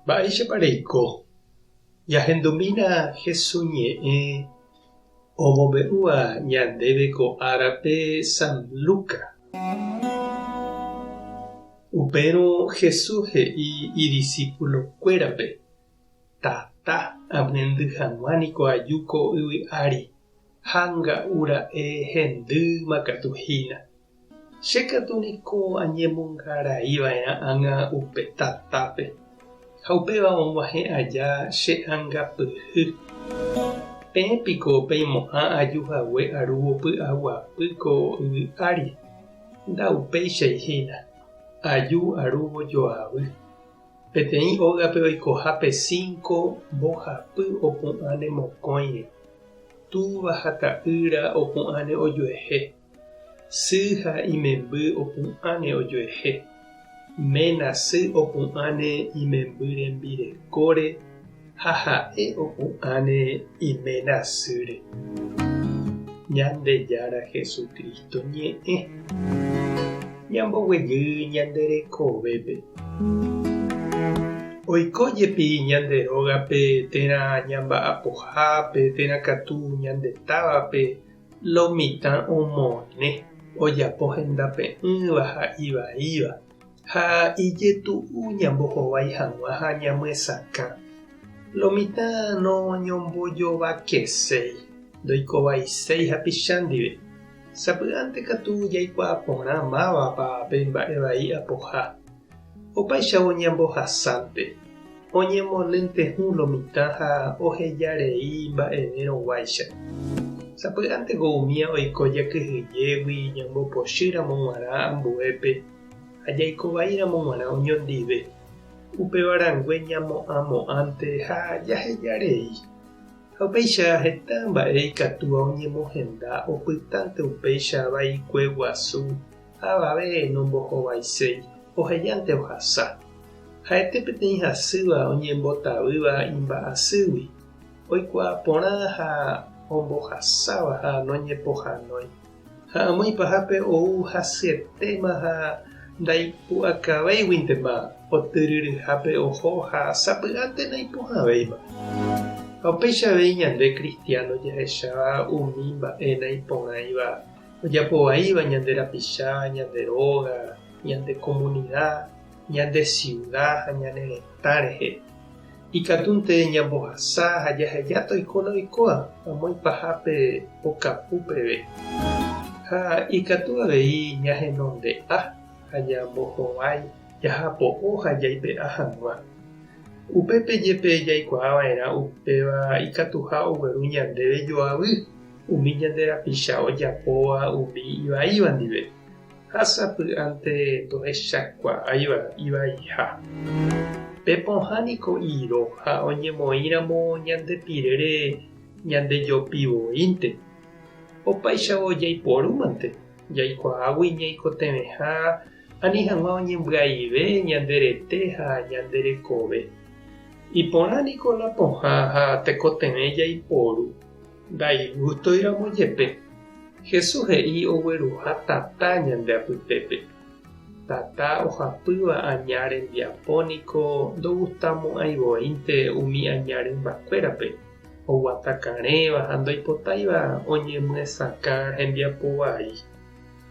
Baixa pareiko, yahendumina Jesuñe, omome'ũva ñandéve ko árape San Luca. Upérõ Jesús he'i idiscípulokuérape: tata amyendy hag̃uániko aju ko yvy ári ha nga'ura'e hendýma katuhína. Chékatu niko añemongaraíva'erã ág̃a upe tatápe ha upéva og̃uahẽ aja che ãngapyhy. Péapiko peimo'ã ajuhague arúvo py'aguapy ko yvy ári. Nda'upéichaihína. Aju arúvo joavy. Peteĩ ógape oikohápe 5 mbohapy opu'ãne mokõire. Túva ha ta'ýra opu'ãne ojoehe. Sy ha imemby opu'ãne ojoehe. Ména sy opu'ãne imemby rembirekóre ha ha'e opu'ãne iména sýre. Ñandejára Jesukristo ñe'ẽ. Ñamboguejy ñanderekovépe. Oikójepi ñande rógape térã ñamba'apohápe térãkatu ñandetávape lomitã omone ojapo hendape'ỹva ha ivaíva ha ijetu'u ñambohovái hag̃ua ha ñamyesakã. Lomitã noñombojovakeséi, ndoikovaiséi hapicha ndive. Sapy'ánte katu jaikuaa porã mávapa pe mba'e vai apoha. Opaichavo ñambohasánte. Oñemolýntehũ lomitã ha ohejarei mba'everõguáicha. Sapy'ánteko umíva oiko jakyhyjégui ñambopochýramo g̃uarã ambuépe ha jaikovaíramo g̃uarã oñondive. Upevarangue ñamo'ãmo'ãnte ha jahejarei. Ha upéicha heta mba'e ikatúva oñemohenda opytánte upéicha vaikue guasu avave nombohovaiséi ohejánte ohasa. Ha'ete peteĩ hasýva oñembotavýva imba'asýgui. Oikuaa porã ha ombohasáva ha noñepohanói. Ha amýipahápe ou hasyetéma ha ndaipu'akavéiguintema otyryryhápe oho ha sapy'ánte naipohavéima. Ha upéichavei ñande cristiano jahecháva umi mba'e naiporãiva ojapovaíva ñande rapicha, ñande róga, ñande comunidad, ñande ciudad ha ñane retã rehe. Ikatúnte ñambohasa ha jahejáta oikóla oikoa amýipahápe okapúpeve. Ha ikatu avei ñahenonde'a ha ñambohovái jahapo'o ha jaipe'a hag̃ua. Upépe jepe jaikuaava'erã upéva ikatuha ogueru ñandéve joavy umi ñande rapicha ojapóva umi ivaíva ndive. Ha sapy'ánte ndohechakuaáiva ivaiha. Pepohániko iro ha oñemoĩramo ñandepirére ñandejopivoínte. Opaichavo jaiporúmante jaikuaágui ñaikotevẽha ani hag̃ua oñembyaive ñanderete ha ñanderekove. Iporãniko la pohã ha tekotevẽ jaiporu. Ndaigustoíramo jepe. Jesús he'i ogueruha tata ñande apytépe. Tata ohapýva aña rembiapóniko ndogustamo'ãivoínte umi aña rembakuérape. Oguatakarẽva ha ndoipotáiva oñemyesakã hembiapo vai.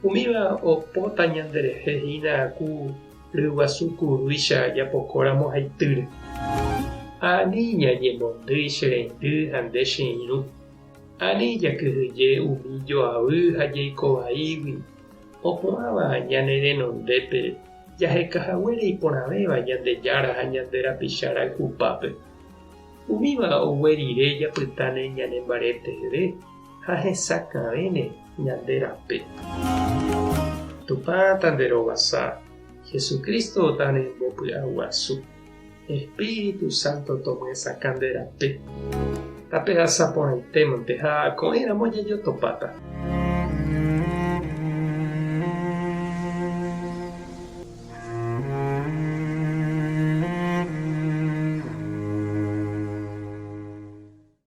Umíva opóta ñanderehehína ku ryguasukurúicha japokóramo haitýre. Ani ñañemondýi che reindy ha nde che irũ. Ani jakyhyje umi joavy ha jaikovaígui. Opu'ãva ñane renondépe jahekahaguére iporãvéva ñandejára ha ñande rapichára kupápe. Umíva oguerire japytáne ñanembaretére ha hesakãvéne ñande rape. Tupã tanderovasa Jesucristo tanembopy'aguasu. Espíritu Santo tomyesakã nde rape. Tape hasaporãitémante ha ko'ẽramo jajotopáta.